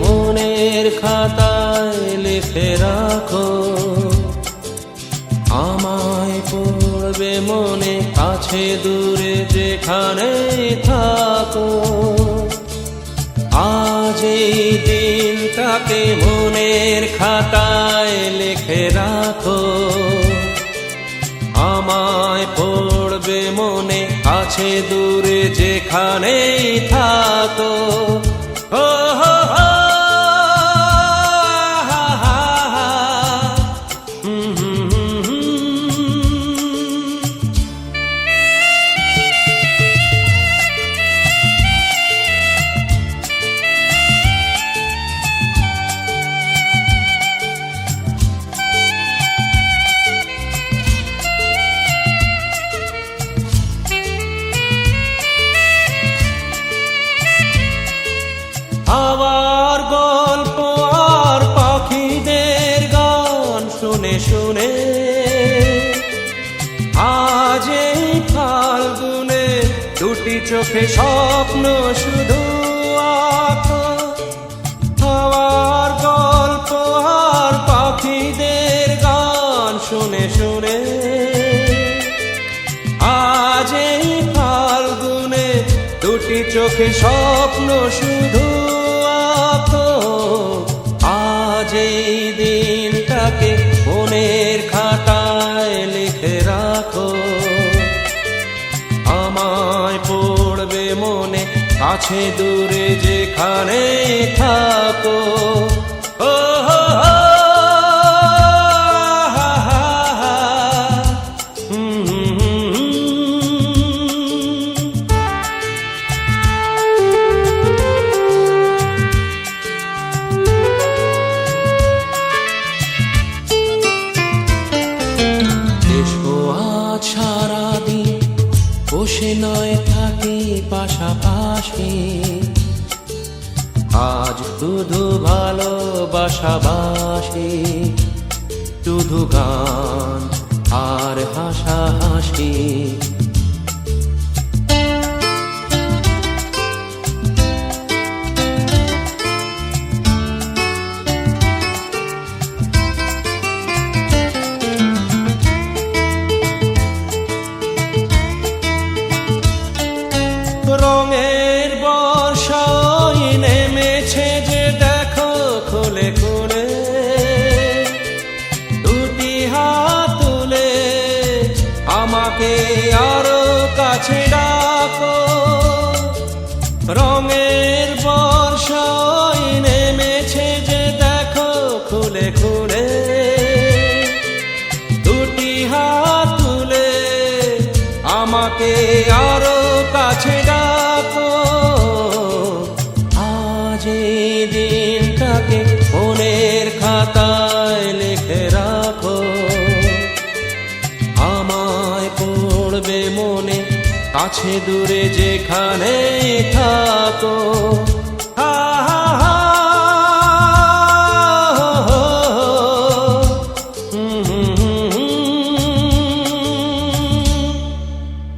মনের খাতায় লিখে রাখো, আমায় পড়বে মনে কাছে দূরে যেখানে থাকো। আজ এই দিনটাকে মনের খাতায় লিখে রাখো, আমায় পড়বে মনে কাছে দূরে যেখানেই থাকো। ও হো হো, আবার গল্প আর পাখিদের গান শুনে শুনে আজ এই ফাল্গুনে দুটি চোখে স্বপ্ন শুধু আঁকো। আবার গল্প আর পাখিদের গান শুনে শুনে আজ এই ফাল্গুনে দুটি চোখে স্বপ্ন শুধু আঁকো। আজ এই দিনটাকে মনের খাতায় লিখে রাখো, আমায় পড়বে মনে কাছে দূরে যেখানে থাকো। ও হো হো, সারাদিন বসে নয় থাকি পাশাপাশি, আজ শুধু ভালোবাসাবাসি, শুধু গান আর হাসাহাসি। রঙের বর্ষায় নেমেছে যে দেখো খুলে খুলে, দুটি হাত তুলে আমাকে আরো কাছে ডাকো। রঙের বর্ষায় নেমেছে যে দেখো খুলে খুলে, দুটি হাত তুলে আমাকে আরো কাছে ডাকো। আজ এই দিনটাকে মনের খাতায় লিখে রাখো, আমায় পড়বে মনে কাছে দূরে যেখানে থাকো।